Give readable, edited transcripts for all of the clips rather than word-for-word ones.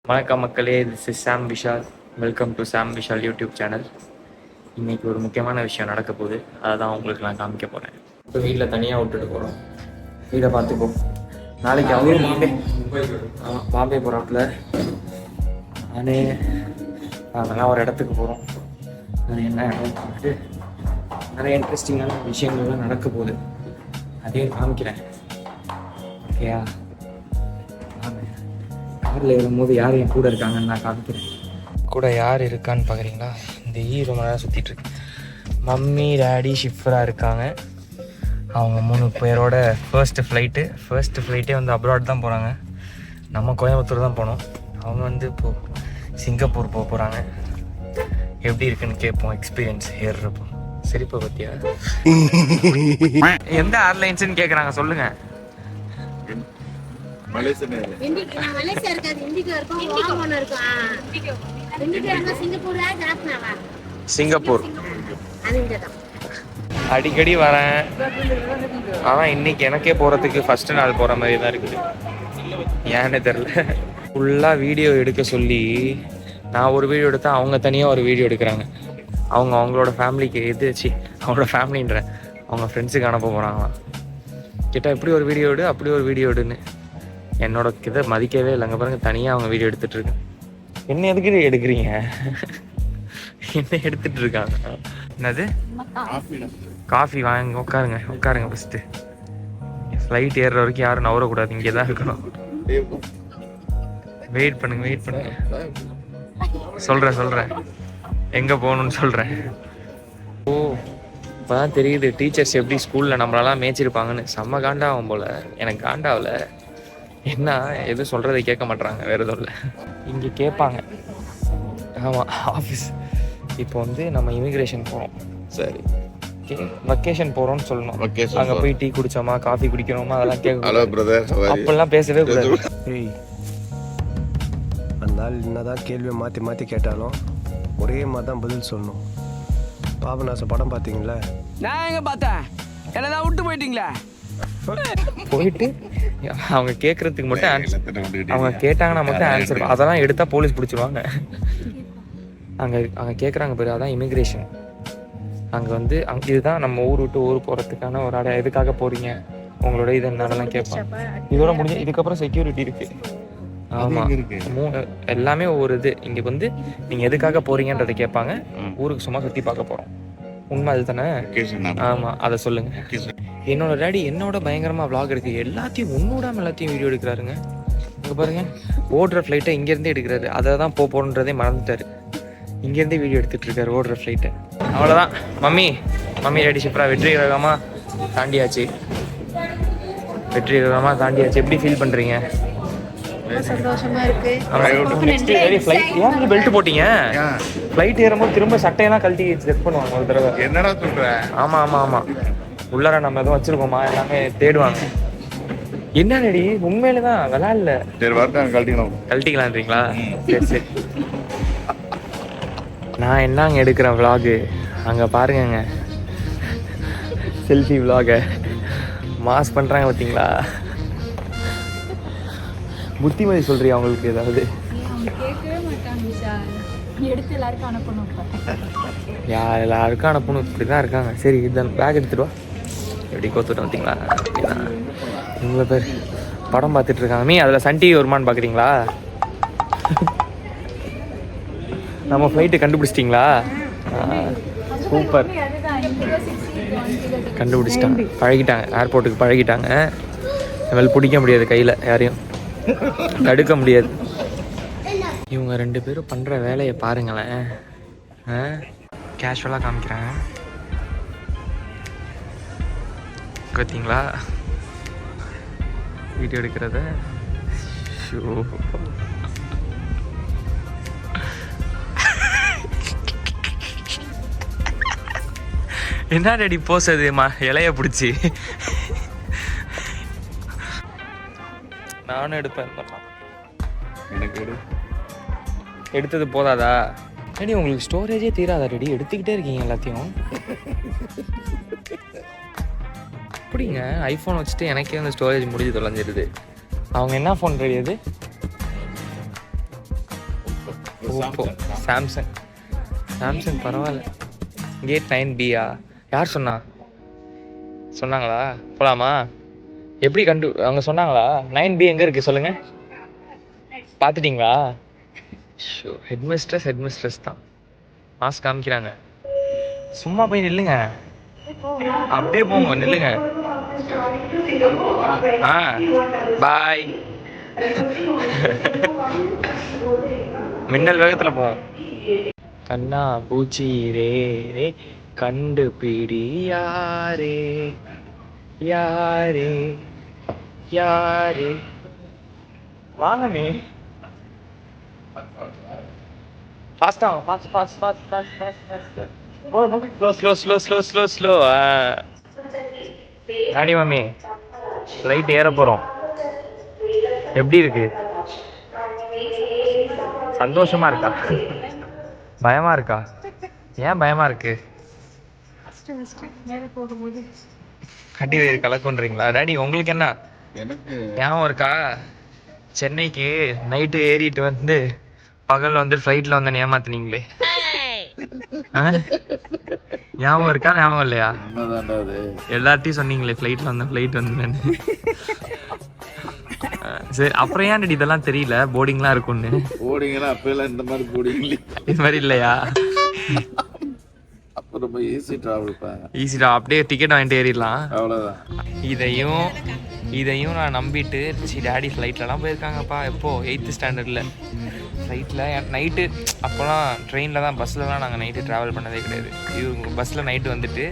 வணக்கம் மக்களே, this is Sam Vishal. Welcome to Sam Vishal YouTube channel. இன்றைக்கி ஒரு முக்கியமான விஷயம் நடக்க போகுது. அதை தான் உங்களுக்கு நான் காமிக்க போகிறேன். இப்போ வீட்டில் தனியாக விட்டுட்டு போகிறோம். வீடை பார்த்துப்போ. நாளைக்கு அவரும் பாம்பே போகிறாப்புல. நாங்கள்லாம் ஒரு இடத்துக்கு போகிறோம். அது என்ன இடம் பார்த்துட்டு நிறைய இன்ட்ரெஸ்டிங்கான விஷயங்கள்லாம் நடக்க போகுது. அதையும் காமிக்கிறேன். ஓகேயா? காரில் ஏறும்போது யார் என் கூட இருக்காங்கன்னு நான் காமிக்கிறேன். கூட யார் இருக்கான்னு பார்க்குறீங்களா? இந்த ரொம்ப நேரம் சுற்றிட்டு இருக்கு. மம்மி, டேடி, ஷிஃப்ராக இருக்காங்க. அவங்க 3 பேரோட ஃபர்ஸ்ட் ஃப்ளைட்டே வந்து அப்ராட் தான் போகிறாங்க. நம்ம கோயம்புத்தூர் தான் போனோம். அவங்க வந்து இப்போது சிங்கப்பூர் போக போகிறாங்க. எப்படி இருக்குன்னு கேட்போம் எக்ஸ்பீரியன்ஸ் ஏறுறப்போ. சரிப்பா பத்தியா? எந்த ஏர்லைன்ஸ்ன்னு கேட்குறாங்க, சொல்லுங்கள். சிங்கப்பூர் அடிக்கடி வரேன். ஆனால் இன்னைக்கு எனக்கே போகிறதுக்கு ஃபர்ஸ்ட் நாள் போகிற மாதிரி தான் இருக்குது. ஏன்னு தெரில. ஃபுல்லாக வீடியோ எடுக்க சொல்லி நான் ஒரு வீடியோ எடுத்தால் அவங்க தனியாக ஒரு வீடியோ எடுக்கிறாங்க. அவங்களோட ஃபேமிலிக்கு அவங்களோட ஃபேமிலின்ற அவங்க ஃப்ரெண்ட்ஸுக்கு அனுப்ப போகிறாங்களாம். கேட்டால் இப்படி ஒரு வீடியோ எடு, அப்படி ஒரு வீடியோ எடுன்னு. என்னோட இதை மதிக்கவே இல்லைங்க. பாருங்க, தனியாக அவங்க வீடியோ எடுத்துட்ருக்கேன். என்ன எதுக்கு எடுக்கிறீங்க? என்ன எடுத்துட்டு இருக்காங்க? என்னது? காஃபி வாங்க. உட்காருங்க ஃபஸ்ட்டு. ஃப்ளைட் ஏறுற வரைக்கும் யாரும் நவரக்கூடாது, இங்கே தான் இருக்கணும். வெயிட் பண்ணுங்க. சொல்கிறேன் எங்கே போகணுன்னு சொல்கிறேன். ஓ, இப்போ தான் தெரியுது டீச்சர்ஸ் எப்படி ஸ்கூலில் நம்மளெல்லாம் மேய்ச்சிருப்பாங்கன்னு. செம்ம காண்டாகும் போல். எனக்கு காண்டாவில். என்ன எதுவும் சொல்கிறதை கேட்க மாட்றாங்க, வேறு எதுவும் இல்லை. இங்கே கேட்பாங்க. ஆமாம், ஆஃபீஸ். இப்போ வந்து நம்ம இமிக்ரேஷன் போகிறோம். சரி, ஓகே, வெக்கேஷன் போகிறோம்னு சொல்லணும். அங்கே போய் டீ குடித்தோமா, காஃபி குடிக்கிறோமா, அதெல்லாம் கேட்க. அப்பெல்லாம் பேசவே கூடாது. அந்த ஆள் என்னதான் கேள்வியை மாற்றி கேட்டாலும் ஒரே மாதிரி தான் பதில் சொல்லணும். பாபநாசம் படம் பார்த்தீங்களா? நான் எங்க பார்த்தேன்? என்னதான் விட்டு போயிட்டீங்களா? போயிட்டு அவங்க கேட்கறதுக்கு மட்டும் ஆன்சர், அவங்க கேட்டாங்கன்னா மட்டும் ஆன்சர். அதெல்லாம் எடுத்தா போலீஸ் பிடிச்சிருவாங்க. அங்கே கேட்குறாங்க பேர், அதான் இமிக்ரேஷன். அங்கே வந்து இதுதான் நம்ம ஊர் விட்டு ஊர் போகிறதுக்கான ஒரு எதுக்காக போகிறீங்க, உங்களோட இது என்னென்னலாம் கேட்பாங்க. இதோட முடிஞ்ச இதுக்கப்புறம் செக்யூரிட்டி இருக்குது. ஆமாம், எல்லாமே ஒவ்வொரு இது. இங்கே வந்து நீங்கள் எதுக்காக போகிறீங்கன்றதை கேட்பாங்க. ஊருக்கு சும்மா சுற்றி பார்க்க போகிறோம். உண்மை அது தானே? ஆமாம், அதை சொல்லுங்கள். என்னோட டேடி என்னோட பயங்கரமாக விளாக் எடுக்கு. எல்லாத்தையும் எல்லாத்தையும் வீடியோ எடுக்கிறாருங்க. இங்கே பாருங்க, ஓடுற ஃப்ளைட்டை இங்கேருந்தே எடுக்கிறாரு. அதை தான் போகிறன்றதே மறந்துட்டாரு. இங்கேருந்தே வீடியோ எடுத்துகிட்டு இருக்காரு ஓடுற ஃப்ளைட்டை. அவ்வளோதான். மம்மி டேடி ஷிப்ரா வெற்றிகரமாக தாண்டியாச்சு. எப்படி ஃபீல் பண்ணுறீங்க? சந்தோஷமா இருக்கு. பெல்ட் போட்டீங்க? ஃப்ளைட் ஏறும்போது திரும்ப சட்டையெல்லாம் கழட்டி செக் பண்ணுவாங்க ஒரு தடவை. என்னடா சொல்ற? ஆமா, உள்ளார நம்ம எதுவும் வச்சிருக்கோமா எல்லாமே தேடுவாங்க. என்ன ரெடி? உண்மையில தான் விளாட்ல. சரி, வரட்டும், கழட்டிக்கலான்றீங்களா? சரி. நான் என்னங்க எடுக்கிறேன் விளாகு. அங்கே பாருங்கங்க, செல்ஃபி விளாக மாஸ் பண்ணுறாங்க பார்த்தீங்களா? புத்திமதி சொல்றியா அவங்களுக்கு ஏதாவது? எல்லாருக்கும் அனுப்பணும். இப்படி தான் இருக்காங்க. சரி, இதான் பேக் எடுத்துட்டு வா. எப்படி கோத்துட்டு பார்த்தீங்களா? அப்படிதான் இவ்வளோ பேர் படம் பார்த்துட்டு இருக்காங்க. அதில் சன் டிவி வருமானு பார்க்குறீங்களா? நம்ம ஃப்ளைட்டு கண்டுபிடிச்சிட்டிங்களா? சூப்பர், கண்டுபிடிச்சிட்டாங்க. பழகிட்டாங்க, ஏர்போர்ட்டுக்கு பழகிட்டாங்க. இவள் பிடிக்க முடியாது, கையில் யாரையும் தடுக்க முடியாது. இவங்க 2 பேரும் பண்ணுற வேலையை பாருங்களேன். கேஷுவலாக காமிக்கிறேன் பார்த்தீங்களா வீடியோ எடுக்கிறத. என்ன ரெடி போஸ் அது இலைய பிடிச்சி. நானும் எடுப்பேன். எடுத்தது போதாதா? ரெடி, உங்களுக்கு ஸ்டோரேஜே தீராதா? ரெடி, எடுத்துக்கிட்டே இருக்கீங்க எல்லாத்தையும். அப்படிங்க ஐஃபோன் வச்சுட்டு எனக்கே வந்து ஸ்டோரேஜ் முடிஞ்சு தொலைஞ்சிருது. அவங்க என்ன ஃபோன் ரெடி? அது ஓப்போ சாம்சங் பரவாயில்ல. கேட் 9Bயா? யார் சொன்னாங்களா? போலாமா? எப்படி அவங்க சொன்னாங்களா? 9B எங்கே இருக்குது சொல்லுங்கள். பார்த்துட்டிங்களா? ஷோ ஹெட்மிஸ்ட்ரஸ் தான் மாஸ்க் காமிக்கிறாங்க. சும்மா போய் நில்லுங்க, அப்படியே போங்க, நில்லுங்க. பாய். மின்னல் வேகத்தில் போவோம். கண்ணா பூச்சி ரே ரே கண்டுபிடி யாரே யாரே யாரே. வாங்கண்ணே, ஃபாஸ்டா ஸ்லோ. ராணி மாமி, ஃப்ளைட் ஏற போகிறோம். எப்படி இருக்கு? சந்தோஷமா இருக்கா? பயமா இருக்கா? ஏன் பயமா இருக்கு? கட்டி வயிறு கலக்குன்றீங்களா? டாடி உங்களுக்கு என்ன? எனக்கு ஞாபகம் இருக்கா? சென்னைக்கு நைட்டு ஏறிட்டு வந்து பகல் வந்து ஃப்ளைட்ல வந்து ஏமாத்துனீங்களே, ஞாபகம் இருக்கா? ஞாபகம் இல்லையா? எல்லார்ட்டையும் சொன்னீங்களே ஃப்ளைட் வந்து. சரி, அப்புறம் ஏன் இதெல்லாம் தெரியல? போர்டிங்லாம் இருக்கும்னு. போர்டிங்லாம் அப்பெல்லாம் இந்த மாதிரி போர்டிங் இது மாதிரி இல்லையா? அப்போ ரொம்ப ஈஸிடா, அப்படியே டிக்கெட் வாங்கிட்டு ஏறிடலாம், அவ்வளோதான். இதையும் நான் நம்பிட்டு சரி டேடி ஃப்ளைட்லலாம் போயிருக்காங்கப்பா. எப்போ 8th ஸ்டாண்டர்டில் ஃப்ளைட்டில் நைட்டு. அப்போலாம் ட்ரெயினில் தான், பஸ்லலாம் நாங்கள் நைட்டு ட்ராவல் பண்ணதே கிடையாது. இவங்க பஸ்ஸில் நைட்டு வந்துட்டு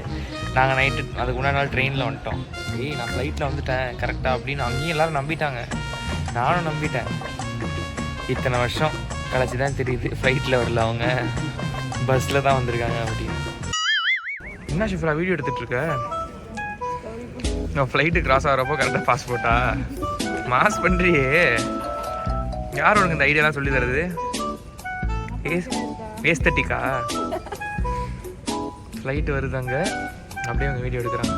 நாங்கள் நைட்டு அதுக்கு முன்னாடி நாள் ட்ரெயினில் வந்துட்டோம். நான் ஃப்ளைட்டில் வந்துட்டேன் கரெக்டாக அப்படின்னு அங்கேயும் எல்லோரும் நம்பிட்டாங்க, நானும் நம்பிட்டேன். இத்தனை வருஷம் கழிச்சு தான் தெரியுது ஃப்ளைட்டில் வரல, அவங்க பஸ்ஸில் தான் வந்திருக்காங்க அப்படின்னு. என்ன ஷிஃப்ரா வீடியோ எடுத்துகிட்ருக்க? நான் ஃப்ளைட்டு கிராஸ் ஆகிறப்போ கரெக்டாக பாஸ்போர்ட்டா மாஸ் பண்ணுறியே? யார் உனக்கு இந்த ஐடியாலாம் சொல்லி தருது? ஏஸ்தட்டிக்கா? ஃப்ளைட்டு வருது அங்கே, அப்படியே அவங்க வீடியோ எடுக்கிறாங்க.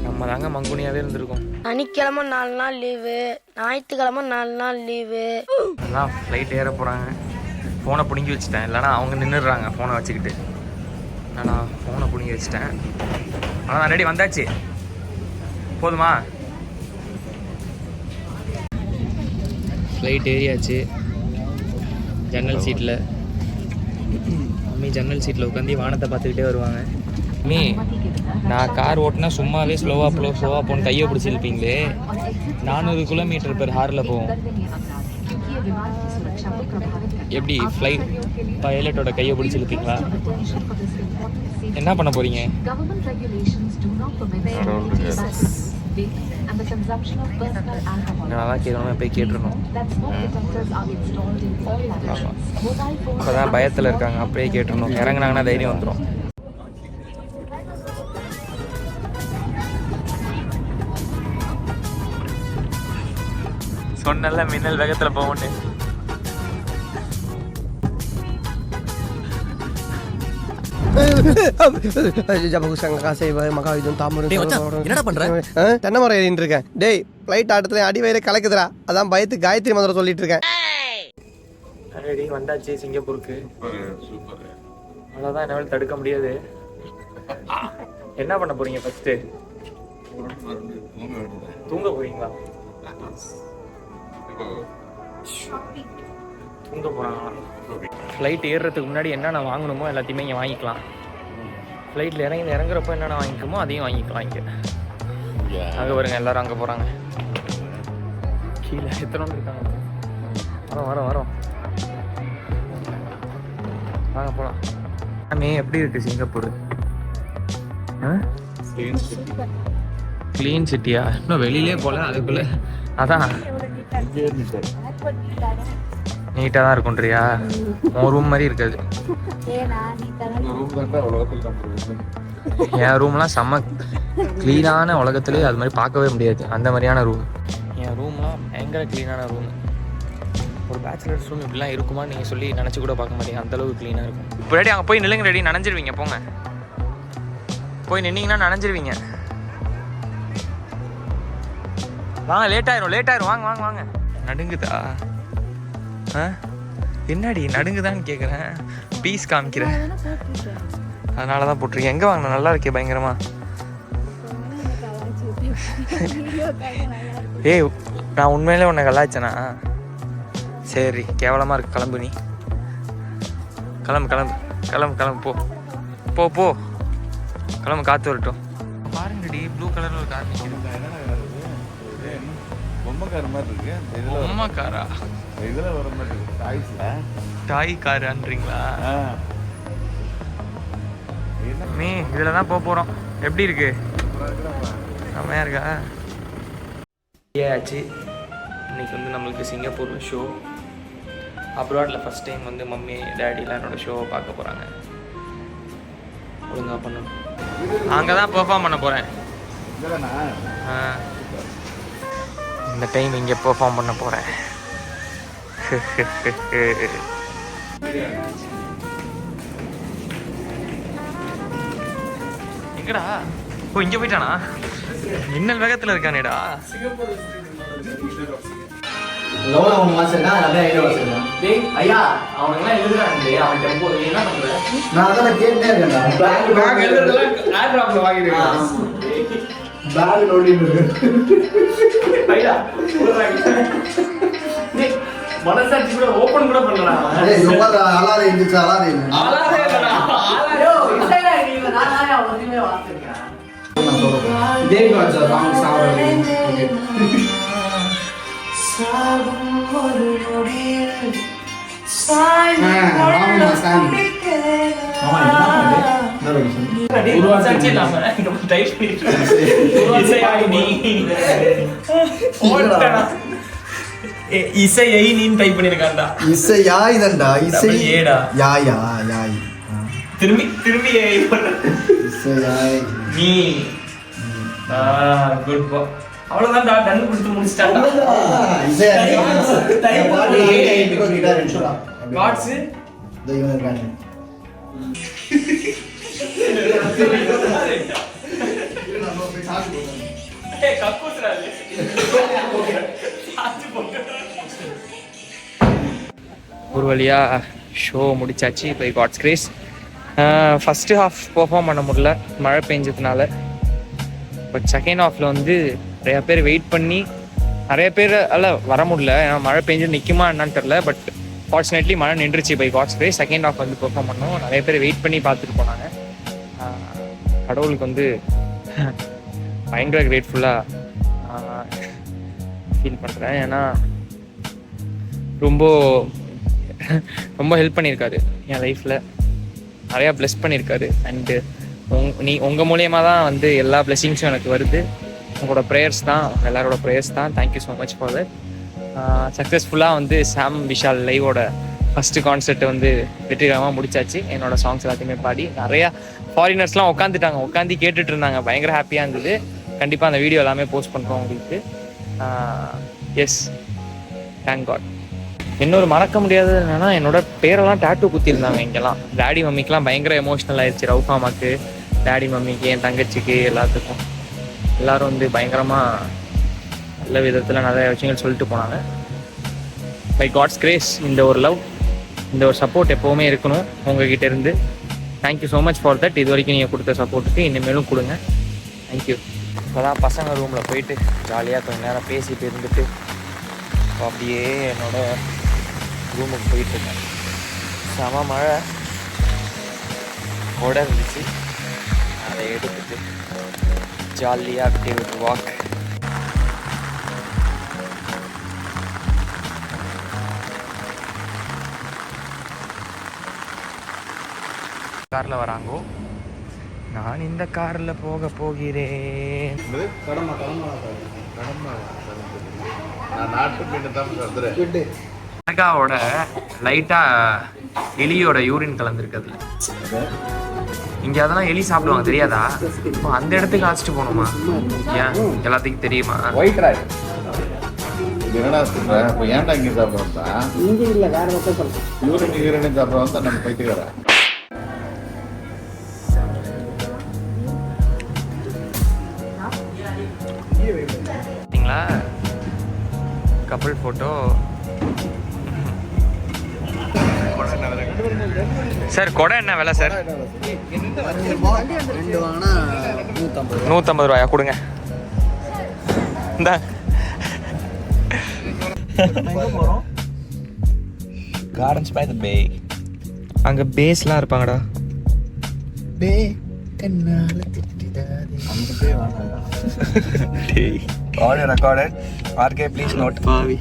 நம்ம தாங்க மங்குனியாவே இருந்திருக்கோம். சனிக்கிழமை 4 நாள் லீவு, ஞாயிற்றுக்கிழமை 4 நாள் லீவு. எல்லாம் ஃப்ளைட் ஏற போகிறாங்க. ஃபோனை பிடுங்கி வச்சுட்டேன், இல்லைனா அவங்க நின்றுடுறாங்க ஃபோனை வச்சுக்கிட்டு. நான் ஃபோனை பிடுங்கி வச்சுட்டேன். ஆனால் ரெடி வந்தாச்சு, போதுமா? ஃப்ளைட் ஏறியாச்சு. ஜன்னல் சீட்டில் மம்மி ஜன்னல் சீட்டில் உட்காந்து வானத்தை பார்த்துக்கிட்டே வருவாங்க. மம்மி, நான் கார் ஓட்டினா சும்மாவே ஸ்லோவாக போகணும் கையை பிடிச்சிருப்பீங்களே. 400 km/h போவோம். எப்படி ஃப்ளைட் பைலட்டோட கையை பிடிச்சிருப்பீங்களா? என்ன பண்ண போறீங்க? நான் தான் கேட்கணும், போய் கேட்டுருணும். அப்போதான் பயத்தில் இருக்காங்க, அப்படியே கேட்டுருணும். இறங்குனாங்கன்னா தைரியம் வந்துடும். சொன்னல மின்னல் வேகத்தில் போகும்னு. தென்னை மரம் ஏறிட்டு இருக்கேன். டேய், ஃப்ளைட் ஆட்டத்துல அடி வயிறு கலக்குதுடா, அதான் பயத்துக்கு காயத்ரி மந்திரம் சொல்லிட்டு இருக்கேன். வந்தாச்சு சிங்கப்பூருக்கு. அவ்வளோதான், என்னால் தடுக்க முடியாது. என்ன பண்ண போறீங்க? ஃபர்ஸ்ட் தூங்க போறீங்களா? தூங்க போறாங்களா? ஃப்ளைட் ஏறுறதுக்கு முன்னாடி என்னென்ன வாங்கணுமோ எல்லாத்தையுமே இங்கே வாங்கிக்கலாம். ஃப்ளைட்டில் இறங்குறப்போ என்னென்ன வாங்கிக்கணுமோ அதையும் வாங்கிக்கலாம் இங்கே. அங்கே பாருங்க, எல்லாரும் அங்கே போகிறாங்க. கீழே எத்தனை இருக்காங்க. வரோம் வாங்க போகலாம். எப்படி இருக்கு சிங்கப்பூர்? க்ளீன் சிட்டியா? இன்னும் வெளியிலே போல, அதுக்குள்ள அதான் நீட்டாக தான் இருக்குன்றியா? உன் ரூம் மாதிரி இருக்காது. என் ரூம்லாம் செம்ம க்ளீனான, உலகத்துலேயே அது மாதிரி பார்க்கவே முடியாது அந்த மாதிரியான ரூம். என் ரூம்லாம் பயங்கர க்ளீனான ரூம். ஒரு பேச்சுலர்ஸ் ரூம் இப்படிலாம் இருக்குமான்னு நீங்கள் சொல்லி நினச்சி கூட பார்க்க மாட்டீங்க, அந்தளவுக்கு க்ளீனாக இருக்கும். இப்போ ரெடி அங்கே போய் நில்லுங்க. ரெடி நனைஞ்சிருவீங்க, போங்க. போய் நின்னீங்கன்னா நனைஞ்சிருவீங்க. வாங்க, லேட் ஆயிரும். வாங்க. நடுங்குதா? என்னடி நடுங்குதான்னு கேட்குறேன், பீஸ் காமிக்கிறேன், அதனால தான் போட்டிருக்கேன். எங்கே வாங்கின? நல்லா இருக்கே பயங்கரமா. ஏய், நான் உண்மையிலே உன்னை கலாய்ச்சேனா? சரி, கேவலமாக இருக்கு, கிளம்பு நீ. கிளம்பு கிளம்பு கிளம்பு கிளம்பு, போ போ போ கிளம்பு, காற்று வரட்டும். பாருங்கடி, ப்ளூ கலரில் ஒரு கார் நிற்கிது. பொம்மை கார் மாதிரி இருக்கு. பொம்மை காரா? இதில் வர மாதிரி இருக்கு, டாய்ஸில். டாய் காருன்றீங்களா? நீ இதில் தான் போக போகிறோம். எப்படி இருக்கு? செம்மையாக இருக்கா? ஆச்சு. இன்னைக்கு வந்து நம்மளுக்கு சிங்கப்பூர் ஷோ. அப்ராடில் ஃபஸ்ட் டைம் வந்து மம்மி டேடிலாம் என்னோட ஷோவை பார்க்க போகிறாங்க. ஒழுங்காக பண்ணணும். அங்கே தான் பெர்ஃபார்ம் பண்ண போகிறேன். இந்த டைம் இங்கே பெர்ஃபார்ம் பண்ண போகிறேன். எங்கடா? ஓ, இங்கே போயிட்டானா? மின்னல் வேகத்தில் இருக்கானேடா. லோல ஒன்று வாசிருக்கான், அது அப்படியே ஐடியா வாசிருக்கான். டேய் ஐயா, அவனுங்கெல்லாம் எழுதுறாங்க. அவன் டெம்போ என்ன பண்ற? நான் அதான் கேட்டே இருக்கேன்டா. பேக் எழுதுறதெல்லாம் ஏர்ட்ராப்ல வாங்கிடுவேன். பேக் லோடிங் இருக்கு. ஐயா போறாங்க. டேய் மனசாட்சி கூட ஓபன் கூட பண்ணலடா. டேய் ரொம்ப அலாரே இருந்துச்சு, அலாரே இல்ல. ஆளாதே இல்லடா. ஆளாயோ இல்லடா, நீ நான் அவனுமே வாசிக்கிறேன். நான் சொல்றேன். இதே காட்ஸ் சாங் சாவறே. ஓகே. சாகும் ஒரு நொடியில் சாய்ந்து கொள்ள பிடிக்கிறேன். ஆமா, என்ன பண்ணு? உருவாச்சி இல்லாம நம்ம டைப் பண்ணிட்டு இசையாய் நீ ஓட்டடா. இசையை நீ டைப் பண்ணிருக்கான்டா. இசையாய் தண்டா. இசை ஏடா. யாயா யாய். திரும்பி திரும்பி இசையாய் நீ. குட் பா. அவ்வளவுதான்டா, டன் கொடுத்து முடிச்சிட்டான்டா. இசையாய் பாடி டைப் ஒரு கிட்டார் எடுத்துடா. காட்ஸ் தெய்வம் இருக்கானே. ஏய் கக்கூஸ்ராலே. ஒரு வழியா ஷோ முடிச்சாச்சு. By God's grace. First half perform பண்ண முடியல, மழை பெஞ்சதுனால. பட் செகண்ட் ஹாஃபில் வந்து நிறையா பேர் வெயிட் பண்ணி, நிறைய பேர் வர முடியல, ஏன்னா மழை பெஞ்சு நிற்குமா என்னன்னு தெரில. பட் ஃபார்ச்சுனேட்லி மழை நின்றுச்சு. By God's grace second half வந்து பெர்ஃபார்ம் பண்ணோம். நிறைய பேர் வெயிட் பண்ணி பார்த்துட்டு போனாங்க. கடவுளுக்கு வந்து பயங்கர கிரேட்ஃபுல்லாக ஃபீல் பண்ணுறேன். ஏன்னா ரொம்ப ரொம்ப ஹெல்ப் பண்ணியிருக்காரு என் லைஃப்பில், நிறையா ப்ளெஸ் பண்ணியிருக்காரு. அண்டு உங்கள் மூலியமாக தான் வந்து எல்லா ப்ளெஸிங்ஸும் எனக்கு வருது. உங்களோட ப்ரேயர்ஸ் தான், எல்லாரோட ப்ரேயர்ஸ் தான். Thank you so much for that. சக்ஸஸ்ஃபுல்லாக வந்து சாம் விஷால் லைவோட ஃபஸ்ட்டு கான்சர்ட்டை வந்து வெற்றிகரமாக முடிச்சாச்சு. என்னோட சாங்ஸ் எல்லாத்தையுமே பாடி நிறையா ஃபாரினர்ஸ்லாம் உட்காந்து கேட்டுட்டு இருந்தாங்க. பயங்கர ஹாப்பியாக இருந்தது. கண்டிப்பாக அந்த வீடியோ எல்லாமே போஸ்ட் பண்ணுறோம் உங்களுக்கு. Yes, thank God. இன்னொரு மறக்க முடியாதது என்னென்னா, என்னோட பேரெல்லாம் டேட்டூ குத்திருந்தாங்க இங்கெல்லாம். டேடி மம்மிக்கெலாம் பயங்கர எமோஷ்னல் ஆயிடுச்சு. ரவுஃபாமாக்கு, டேடி மம்மிக்கு, என் தங்கச்சிக்கு, எல்லாத்துக்கும். எல்லோரும் வந்து பயங்கரமாக நல்ல விதத்தில் நிறைய விஷயங்கள் சொல்லிட்டு போனாங்க. பை காட்ஸ் கிரேஸ் இந்த ஒரு லவ், இந்த ஒரு சப்போர்ட் எப்போவுமே இருக்கணும் உங்ககிட்ட இருந்து. Thank you so much for that. இது வரைக்கும் நீங்கள் கொடுத்த சப்போர்ட்டுக்கு இனிமேலும் கொடுங்க. தேங்க்யூ. இப்போ தான் பசங்க ரூமில் போயிட்டு ஜாலியாக கொஞ்சம் நேரம் பேசிட்டு இருந்துட்டு அப்படியே என்னோடய ரூமுக்கு போயிட்டுருக்கேன். செம மழை கூட இருந்துச்சு. அதை எடுத்துட்டு ஜாலியாக அப்படியே ஒரு வாக். காரில் வராங்கோ, நான் இந்த காரில் போகிறேன். அனகாவோட லைட்டாக எலியோட யூரின் கலந்துருக்குதுல. இங்கே அதெல்லாம் எலி சாப்பிடுவாங்க, தெரியாதா? அந்த இடத்துக்கு அழைச்சிட்டு போகணுமா? ஏன், எல்லாத்துக்கும் தெரியுமா? ஒயிட் ராய் என்னடா சொல்கிறேன்? இப்போ ஏன்டா இங்கே சாப்பிட்றோம் தான்? இங்கே இல்லை, வேறு மட்டும் சொல்கிறேன். யூரின் சாப்பிட்றோம் தான் நம்ம பைத்துக்கிறேன். கப்பல் ஃபோட்டோ சார் கொடை என்ன விலை சார்? 150 ரூபாயா? கொடுங்க. இந்த கார்டன்ஸ் பை தி பே. அங்க பேஸ்லாம் இருப்பாங்கடா. பே கண்ணால திட்டிடாதே. அந்த பே வாங்கடா. Audio recorded. RK please note. பாவி,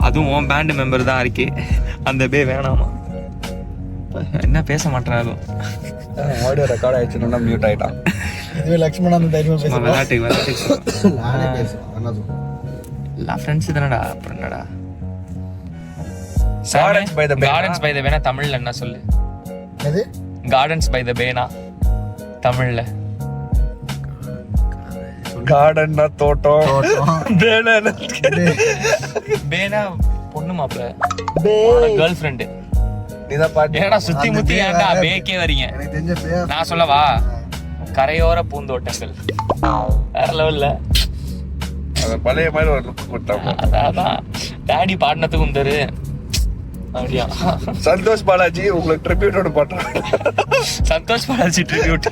அதுவும் உன் பேண்ட் மெம்பர் தான் இருக்கே. அந்த பே வேணாமா? என்ன பேச மாட்டேன். ஆடியோ ரெக்கார்ட் ஆயிடுச்சுன்னா மியூட் ஆயிட்டான். இதுவே லக்ஷ்மணன் அந்த டைம் பேசுறான். விளையாட்டு நானே பேசுறேன். என்னது? எல்லாம் ஃப்ரெண்ட்ஸ் தானடா. அப்புறம் என்னடா? Gardens by the Bay. Gardens by the பேனா தமிழ்ல என்ன சொல்லு? எது? கார்டன்ஸ் பை த பேனா தமிழ்ல. கார்டன்னா தோட்டம். பேனா பேனா பொண்ணு மாப்பிள்ள. பே. Girlfriend. நீதான் பாட்டு. ஏன்னா சுத்தி முத்தி ஏன்டா பேக்கே வரீங்க? எனக்கு தெரிஞ்ச பே. நான் சொல்லவா? கரையோர பூந்தோட்டங்கள். வேற லெவல்ல. அது பழைய மாதிரி ஒரு லுக் கொடுத்தாங்க. அதான் டாடி பாடினதுக்கும் தரு அப்படியா? சந்தோஷ் பாலாஜி உங்களுக்கு ட்ரிபியூட்டோட பாட்டுறாங்க. சந்தோஷ் பாலாஜி ட்ரிபியூட்.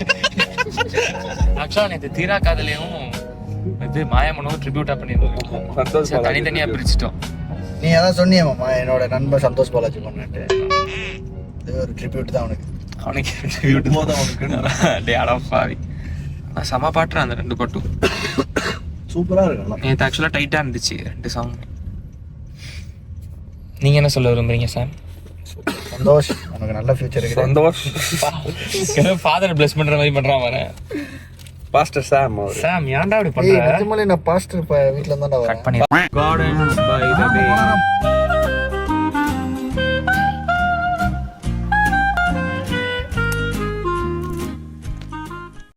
ஆக்சுவலா நேற்று தீரா காதலையும் இது மாயமனோ ட்ரிபியூட்டா பண்ணிருந்தோம். சந்தோஷ் பாலாஜி தனித்தனியா பிரிச்சுட்டோம். நீ அதான் சொன்னியே மாமா, என்னோட நண்பர் சந்தோஷ் பாலாஜி பண்ணிட்டு இது ஒரு ட்ரிபியூட் தான் அவனுக்கு. அவனுக்கு ட்ரிபியூட் போதும் அவனுக்கு. டே அடப்பாவி. நான் செம பாட்டுறேன் அந்த 2 பாட்டும். சூப்பரா இருக்கு. நேற்று ஆக்சுவலா டைட்டா இருந்துச்சு 2 சாங். நீங்க என்ன சொல்ல விரும்புறீங்க சாம்? சந்தோஷ், உனக்கு நல்ல ஃபியூச்சர் இருக்கு. சந்தோஷ். ஃபாதர் பிளஸ் பண்ற மாதிரி பண்றான் பாரு. பாஸ்டர் சாம். சாம் ஏன்டா அப்படி ஏய் பண்ற? நிஜமாலே நான் பாஸ்டர் வீட்ல இருந்தா கட் பண்ணி. Garden by the pay.